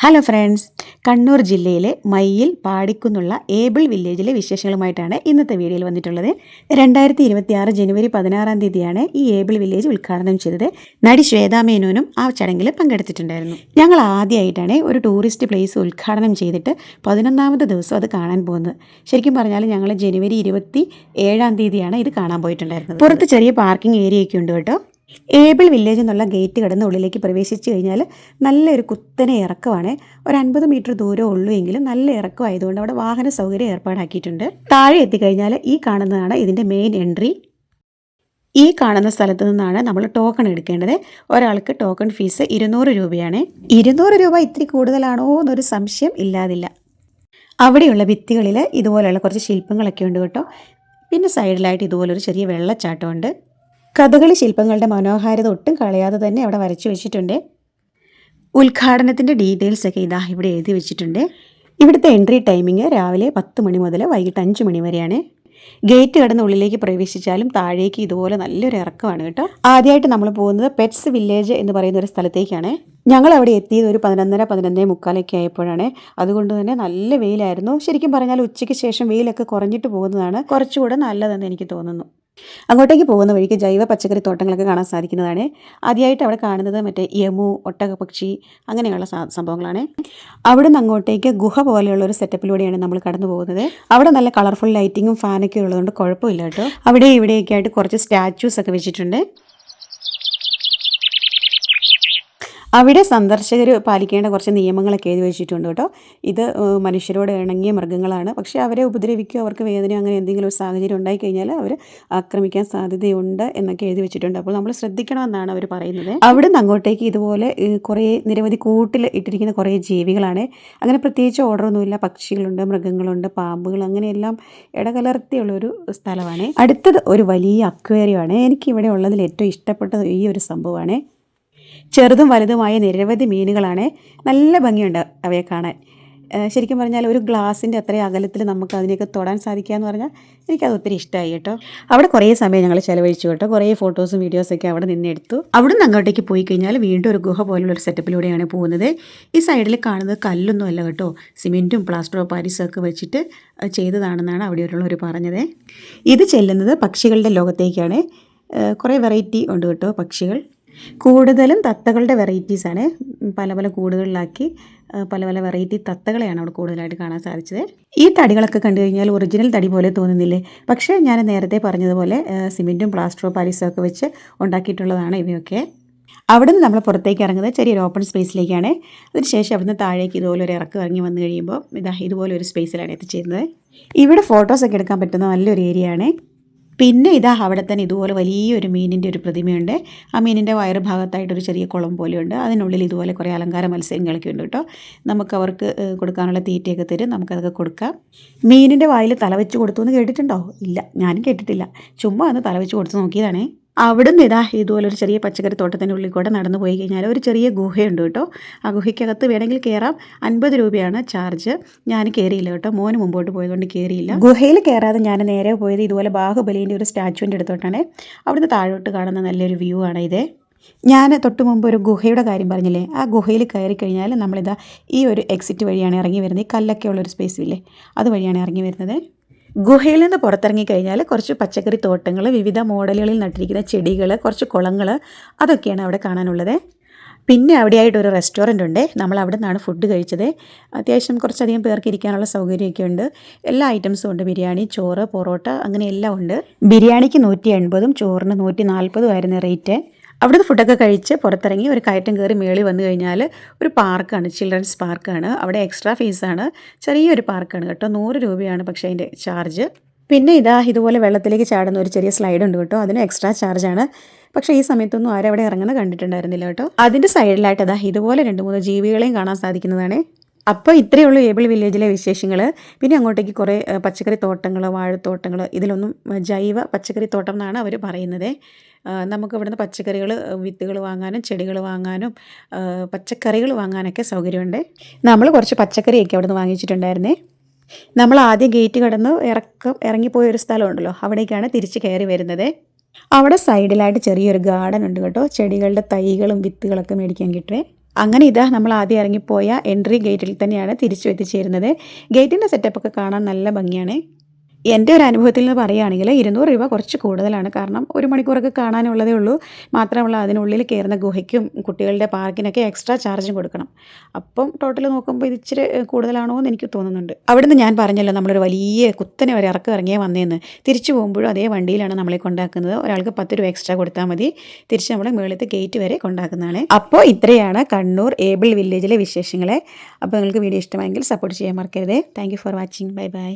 Hello friends, Kannur ജില്ലയിലെ Mayyil പാടിക്കുന്നുള്ള able വില്ലേജിലെ വിശേഷങ്ങളുമായിട്ടാണ് ഇന്നത്തെ വീഡിയോയിൽ വന്നിട്ടുള്ളത്. 2026 ജനുവരി 16 തീയതിയാണ് ഈ ഏബിൾ വില്ലേജ് ഉദ്ഘാടനം ചെയ്തത്. നടി ശ്വേതാ മേനോനും ആ ചടങ്ങിൽ പങ്കെടുത്തിട്ടുണ്ടായിരുന്നു. ഞങ്ങൾ ആദ്യമായിട്ടാണ് ഒരു ടൂറിസ്റ്റ് പ്ലേസ് ഉദ്ഘാടനം ചെയ്തിട്ട് 11ാമത്തെ ദിവസം അത് കാണാൻ പോകുന്നത്. ശരിക്കും പറഞ്ഞാൽ ഞങ്ങൾ ജനുവരി 27 തീയതിയാണ് ഇത് കാണാൻ പോയിട്ടുണ്ടായിരുന്നത്. പുറത്ത് ചെറിയ പാർക്കിംഗ് ഏരിയയൊക്കെ ഉണ്ട് കേട്ടോ. ഏബിൾ വില്ലേജ് എന്നുള്ള ഗേറ്റ് കടന്ന് ഉള്ളിലേക്ക് പ്രവേശിച്ചു കഴിഞ്ഞാൽ നല്ലൊരു കുത്തനെ ഇറക്കമാണ്. ഒരു 50 മീറ്റർ ദൂരം ഉള്ളൂ എങ്കിലും നല്ല ഇറക്കമായതുകൊണ്ട് അവിടെ വാഹന സൗകര്യം ഏർപ്പാടാക്കിയിട്ടുണ്ട്. താഴെ എത്തിക്കഴിഞ്ഞാൽ ഈ കാണുന്നതാണ് ഇതിൻ്റെ മെയിൻ എൻട്രി. ഈ കാണുന്ന സ്ഥലത്ത് നിന്നാണ് നമ്മൾ ടോക്കൺ എടുക്കേണ്ടത്. ഒരാൾക്ക് ടോക്കൺ ഫീസ് 200 രൂപയാണ്. 200 രൂപ ഇത്തിരി കൂടുതലാണോ എന്നൊരു സംശയം ഇല്ലാതില്ല. അവിടെയുള്ള ഭിത്തികളിൽ ഇതുപോലെയുള്ള കുറച്ച് ശില്പങ്ങളൊക്കെ ഉണ്ട് കേട്ടോ. പിന്നെ സൈഡിലായിട്ട് ഇതുപോലൊരു ചെറിയ വെള്ളച്ചാട്ടമുണ്ട്. കഥകളി ശില്പങ്ങളുടെ മനോഹാരിത ഒട്ടും കളയാതെ തന്നെ അവിടെ വരച്ചു വെച്ചിട്ടുണ്ട്. ഉദ്ഘാടനത്തിൻ്റെ ഡീറ്റെയിൽസൊക്കെ ഇതാ ഇവിടെ എഴുതി വെച്ചിട്ടുണ്ട്. ഇവിടുത്തെ എൻട്രി ടൈമിങ് രാവിലെ 10 മണി മുതൽ വൈകിട്ട് 5 മണി വരെയാണ്. ഗേറ്റ് കടന്ന് ഉള്ളിലേക്ക് പ്രവേശിച്ചാലും താഴേക്ക് ഇതുപോലെ നല്ലൊരു ഇറക്കമാണ് കേട്ടോ. ആദ്യമായിട്ട് നമ്മൾ പോകുന്നത് പെറ്റ്സ് വില്ലേജ് എന്ന് പറയുന്ന ഒരു സ്ഥലത്തേക്കാണ്. ഞങ്ങൾ അവിടെ എത്തിയത് ഒരു 11:30-11:45 ആയപ്പോഴാണ്. അതുകൊണ്ട് തന്നെ നല്ല വെയിലായിരുന്നു. ശരിക്കും പറഞ്ഞാൽ ഉച്ചയ്ക്ക് ശേഷം വെയിലൊക്കെ കുറഞ്ഞിട്ട് പോകുന്നതാണ് കുറച്ചുകൂടെ നല്ലതെന്ന് എനിക്ക് തോന്നുന്നു. അങ്ങോട്ടേക്ക് പോകുന്ന വഴിക്ക് ജൈവ പച്ചക്കറി തോട്ടങ്ങളൊക്കെ കാണാൻ സാധിക്കുന്നതാണ്. ആദ്യമായിട്ട് അവിടെ കാണുന്നത് മറ്റേ യമു, ഒട്ടകപക്ഷി അങ്ങനെയുള്ള സംഭവങ്ങളാണ്. അവിടെ നിന്ന് അങ്ങോട്ടേക്ക് ഗുഹ പോലെയുള്ള ഒരു സെറ്റപ്പിലൂടെയാണ് നമ്മൾ കടന്നു പോകുന്നത്. അവിടെ നല്ല കളർഫുൾ ലൈറ്റിങ്ങും ഫാനൊക്കെ ഉള്ളതുകൊണ്ട് കുഴപ്പമില്ല കേട്ടോ. അവിടെ ഇവിടെയൊക്കെ ആയിട്ട് കുറച്ച് സ്റ്റാച്യൂസ് ഒക്കെ വെച്ചിട്ടുണ്ട്. അവിടെ സന്ദർശകർ പാലിക്കേണ്ട കുറച്ച് നിയമങ്ങളൊക്കെ എഴുതി വെച്ചിട്ടുണ്ട് കേട്ടോ. ഇത് മനുഷ്യരോട് ഇണങ്ങിയ മൃഗങ്ങളാണ്. പക്ഷേ അവരെ ഉപദ്രവിക്കുകയോ അവർക്ക് വേദന അങ്ങനെ എന്തെങ്കിലും ഒരു സാഹചര്യം ഉണ്ടായിക്കഴിഞ്ഞാൽ അവർ ആക്രമിക്കാൻ സാധ്യതയുണ്ട് എന്നൊക്കെ എഴുതി വെച്ചിട്ടുണ്ട്. അപ്പോൾ നമ്മൾ ശ്രദ്ധിക്കണമെന്നാണ് അവർ പറയുന്നത്. അവിടെ നിന്ന് അങ്ങോട്ടേക്ക് ഇതുപോലെ നിരവധി കൂട്ടിൽ ഇട്ടിരിക്കുന്ന കുറേ ജീവികളാണ്. അങ്ങനെ പ്രത്യേകിച്ച് ഓർഡറൊന്നുമില്ല. പക്ഷികളുണ്ട്, മൃഗങ്ങളുണ്ട്, പാമ്പുകൾ, അങ്ങനെയെല്ലാം ഇടകലർത്തിയുള്ളൊരു സ്ഥലമാണ്. അടുത്തത് ഒരു വലിയ അക്വേറിയമാണ്. എനിക്കിവിടെ ഉള്ളതിൽ ഏറ്റവും ഇഷ്ടപ്പെട്ടത് ഈ ഒരു സംഭവമാണ്. ചെറുതും വലുതുമായ നിരവധി മീനുകളാണ്. നല്ല ഭംഗിയുണ്ട് അവയെ കാണാൻ. ശരിക്കും പറഞ്ഞാൽ ഒരു ഗ്ലാസിൻ്റെ അത്രയും അകലത്തിൽ നമുക്ക് അതിനെയൊക്കെ തൊടാൻ സാധിക്കുക എന്ന് പറഞ്ഞാൽ എനിക്കത് ഒത്തിരി ഇഷ്ടമായി കേട്ടോ. അവിടെ കുറേ സമയം ഞങ്ങൾ ചിലവഴിച്ചു കേട്ടോ. കുറേ ഫോട്ടോസും വീഡിയോസൊക്കെ അവിടെ നിന്നെടുത്തു. അവിടെ നിന്ന് അങ്ങോട്ടേക്ക് പോയി കഴിഞ്ഞാൽ വീണ്ടും ഒരു ഗുഹ പോലുള്ളൊരു സെറ്റപ്പിലൂടെയാണ് പോകുന്നത്. ഈ സൈഡിൽ കാണുന്നത് കല്ലൊന്നും അല്ല കേട്ടോ, സിമെൻറ്റും പ്ലാസ്റ്റർ ഓഫ് പാരീസും ഒക്കെ വെച്ചിട്ട് ചെയ്തതാണെന്നാണ് അവിടെയുള്ളവർ പറഞ്ഞത്. ഇത് ചെല്ലുന്നത് പക്ഷികളുടെ ലോകത്തേക്കാണ്. കുറേ വെറൈറ്റി ഉണ്ട് കേട്ടോ പക്ഷികൾ. കൂടുതലും തത്തകളുടെ വെറൈറ്റീസാണ്. പല പല കൂടുകളിലാക്കി പല പല വെറൈറ്റി തത്തകളെയാണ് അവിടെ കൂടുതലായിട്ട് കാണാൻ സാധിച്ചത്. ഈ തടികളൊക്കെ കണ്ടു കഴിഞ്ഞാൽ ഒറിജിനൽ തടി പോലെ തോന്നുന്നില്ലേ? പക്ഷേ ഞാൻ നേരത്തെ പറഞ്ഞതുപോലെ സിമെൻറ്റും പ്ലാസ്റ്റർ ഓഫ് പാരീസും ഒക്കെ വെച്ച് ഉണ്ടാക്കിയിട്ടുള്ളതാണ് ഇവയൊക്കെ. അവിടെ നിന്ന് നമ്മൾ പുറത്തേക്ക് ഇറങ്ങുന്നത് ചെറിയൊരു ഓപ്പൺ സ്പേസിലേക്കാണ്. അതിനുശേഷം അവിടുന്ന് താഴേക്ക് ഇതുപോലെ ഒരു ഇറക്കം ഇറങ്ങി വന്നു കഴിയുമ്പോൾ ഇതുപോലെ ഒരു സ്പേസിലാണ് എത്തിച്ചേരുന്നത്. ഇവിടെ ഫോട്ടോസൊക്കെ എടുക്കാൻ പറ്റുന്ന നല്ലൊരു ഏരിയയാണ്. പിന്നെ അവിടെ തന്നെ ഇതുപോലെ വലിയൊരു മീനിൻ്റെ ഒരു പ്രതിമയുണ്ട്. ആ മീനിൻ്റെ വയറ് ഭാഗത്തായിട്ടൊരു ചെറിയ കുളം പോലെയുണ്ട്. അതിനുള്ളിൽ ഇതുപോലെ കുറേ അലങ്കാര മത്സ്യങ്ങളൊക്കെ ഉണ്ട് കേട്ടോ. നമുക്ക് അവർക്ക് കൊടുക്കാനുള്ള തീറ്റയൊക്കെ തരും, നമുക്കതൊക്കെ കൊടുക്കാം. മീനിൻ്റെ വായിൽ തലവെച്ച് കൊടുത്തു എന്ന് കേട്ടിട്ടുണ്ടോ? ഇല്ല, ഞാനും കേട്ടിട്ടില്ല. ചുമ്മാ ഒന്ന് തലവെച്ച് കൊടുത്ത് നോക്കിയതാണേ. അവിടുന്ന് ഇതുപോലെ ഒരു ചെറിയ പച്ചക്കറി തോട്ടത്തിൻ്റെ ഉള്ളിൽ കൂടെ നടന്നു പോയി കഴിഞ്ഞാൽ ഒരു ചെറിയ ഗുഹയുണ്ട് കേട്ടോ. ആ ഗുഹയ്ക്കകത്ത് വേണമെങ്കിൽ കയറാം. 50 രൂപയാണ് ചാർജ്. ഞാൻ കയറിയില്ല കേട്ടോ, മോന് മുമ്പോട്ട് പോയതുകൊണ്ട് കയറിയില്ല. ഗുഹയിൽ കയറാതെ ഞാൻ നേരെ പോയത് ഇതുപോലെ ബാഹുബലിൻ്റെ ഒരു സ്റ്റാച്ചുവിൻ്റെ അടുത്തോട്ടാണ്. അവിടുന്ന് താഴോട്ട് കാണുന്ന നല്ലൊരു വ്യൂ ആണ് ഇത്. ഞാൻ തൊട്ട് മുമ്പ് ഒരു ഗുഹയുടെ കാര്യം പറഞ്ഞില്ലേ, ആ ഗുഹയിൽ കയറി കഴിഞ്ഞാൽ ഈ ഒരു എക്സിറ്റ് വഴിയാണ് ഇറങ്ങി വരുന്നത്. ഈ കല്ലൊക്കെ ഉള്ളൊരു സ്പേസ് ഇല്ലേ, അതുവഴിയാണ് ഇറങ്ങി വരുന്നത്. ഗുഹയിൽ നിന്ന് പുറത്തിറങ്ങിക്കഴിഞ്ഞാൽ കുറച്ച് പച്ചക്കറി തോട്ടങ്ങൾ, വിവിധ മോഡലുകളിൽ നട്ടിരിക്കുന്ന ചെടികൾ, കുറച്ച് കുളങ്ങൾ, അതൊക്കെയാണ് അവിടെ കാണാനുള്ളത്. പിന്നെ അവിടെയായിട്ടൊരു റെസ്റ്റോറൻ്റ് ഉണ്ട്. നമ്മൾ അവിടെ നിന്നാണ് ഫുഡ് കഴിച്ചത്. അത്യാവശ്യം കുറച്ചധികം പേർക്ക് ഇരിക്കാനുള്ള സൗകര്യമൊക്കെ ഉണ്ട്. എല്ലാ ഐറ്റംസും ഉണ്ട്. ബിരിയാണി, ചോറ്, പൊറോട്ട, അങ്ങനെ എല്ലാം ഉണ്ട്. ബിരിയാണിക്ക് 180, ചോറിന് 140 ആയിരുന്നു റേറ്റ്. അവിടുന്ന് ഫുഡൊക്കെ കഴിച്ച് പുറത്തിറങ്ങി ഒരു കയറ്റം കയറി മേളിൽ വന്നു കഴിഞ്ഞാൽ ഒരു പാർക്കാണ്, ചിൽഡ്രൻസ് പാർക്കാണ്. അവിടെ എക്സ്ട്രാ ഫീസാണ്. ചെറിയൊരു പാർക്കാണ് കേട്ടോ. 100 രൂപയാണ് പക്ഷേ അതിൻ്റെ ചാർജ്. പിന്നെ ഇതുപോലെ വെള്ളത്തിലേക്ക് ചാടുന്ന ഒരു ചെറിയ സ്ലൈഡ് ഉണ്ട് കേട്ടോ. അതിന് എക്സ്ട്രാ ചാർജാണ്. പക്ഷേ ഈ സമയത്തൊന്നും ആരും അവിടെ ഇറങ്ങുന്നത് കണ്ടിട്ടുണ്ടായിരുന്നില്ല കേട്ടോ. അതിൻ്റെ സൈഡിലായിട്ട് ഇതുപോലെ 2-3 ജീവികളെയും കാണാൻ സാധിക്കുന്നതാണ്. അപ്പോൾ ഇത്രയേ ഉള്ളൂ ഏബിൾ വില്ലേജിലെ വിശേഷങ്ങൾ. പിന്നെ അങ്ങോട്ടേക്ക് കുറേ പച്ചക്കറി തോട്ടങ്ങൾ, വാഴത്തോട്ടങ്ങൾ, ഇതിലൊന്നും ജൈവ പച്ചക്കറി തോട്ടം എന്നാണ് അവർ പറയുന്നത്. നമുക്ക് ഇവിടുന്ന് പച്ചക്കറികൾ, വിത്തുകൾ വാങ്ങാനും ചെടികൾ വാങ്ങാനും പച്ചക്കറികൾ വാങ്ങാനൊക്കെ സൗകര്യമുണ്ട്. നമ്മൾ കുറച്ച് പച്ചക്കറിയൊക്കെ അവിടുന്ന് വാങ്ങിച്ചിട്ടുണ്ടായിരുന്നേ. നമ്മൾ ആദ്യം ഗേറ്റ് കടന്ന് ഇറങ്ങിപ്പോയൊരു സ്ഥലമുണ്ടല്ലോ, അവിടേക്കാണ് തിരിച്ച് കയറി വരുന്നത്. അവിടെ സൈഡിലായിട്ട് ചെറിയൊരു ഗാർഡൻ ഉണ്ട് കേട്ടോ. ചെടികളുടെ തൈകളും വിത്തുകളൊക്കെ മേടിക്കാൻ കിട്ടുമേ. അങ്ങനെ ഇതാ നമ്മൾ ആദ്യം ഇറങ്ങിപ്പോയ എൻട്രി ഗേറ്റിൽ തന്നെയാണ് തിരിച്ചു എത്തിച്ചേരുന്നത്. ഗേറ്റിൻ്റെ സെറ്റപ്പൊക്കെ കാണാൻ നല്ല ഭംഗിയാണ്. എൻ്റെ ഒരു അനുഭവത്തിൽ നിന്ന് പറയുകയാണെങ്കിൽ 200 രൂപ കുറച്ച് കൂടുതലാണ്. കാരണം 1 മണിക്കൂറൊക്കെ കാണാനുള്ളതേ ഉള്ളൂ. മാത്രമല്ല അതിനുള്ളിൽ കയറുന്ന ഗുഹയ്ക്കും കുട്ടികളുടെ പാർക്കിനൊക്കെ എക്സ്ട്രാ ചാർജും കൊടുക്കണം. അപ്പം ടോട്ടൽ നോക്കുമ്പോൾ ഇത് ഇച്ചിരി കൂടുതലാണോ എന്ന് എനിക്ക് തോന്നുന്നുണ്ട്. അവിടുന്ന് ഞാൻ പറഞ്ഞല്ലോ നമ്മളൊരു വലിയ കുത്തനെ ഒരു ഇറങ്ങിയേ വന്നേന്ന്. തിരിച്ചു പോകുമ്പോഴും അതേ വണ്ടിയിലാണ് നമ്മളെ കൊണ്ടാക്കുന്നത്. ഒരാൾക്ക് 10 രൂപ എക്സ്ട്രാ കൊടുത്താൽ മതി. തിരിച്ച് നമ്മളെ മുകളിലത്തെ ഗേറ്റ് വരെ കൊണ്ടാക്കുന്നതാണ്. അപ്പോൾ ഇത്രയാണ് കണ്ണൂർ ഏബിൾ വില്ലേജിലെ വിശേഷങ്ങൾ. അപ്പോൾ നിങ്ങൾക്ക് വീഡിയോ ഇഷ്ടമായെങ്കിൽ സപ്പോർട്ട് ചെയ്യാൻ മറക്കരുത്. Thank you for watching. Bye bye.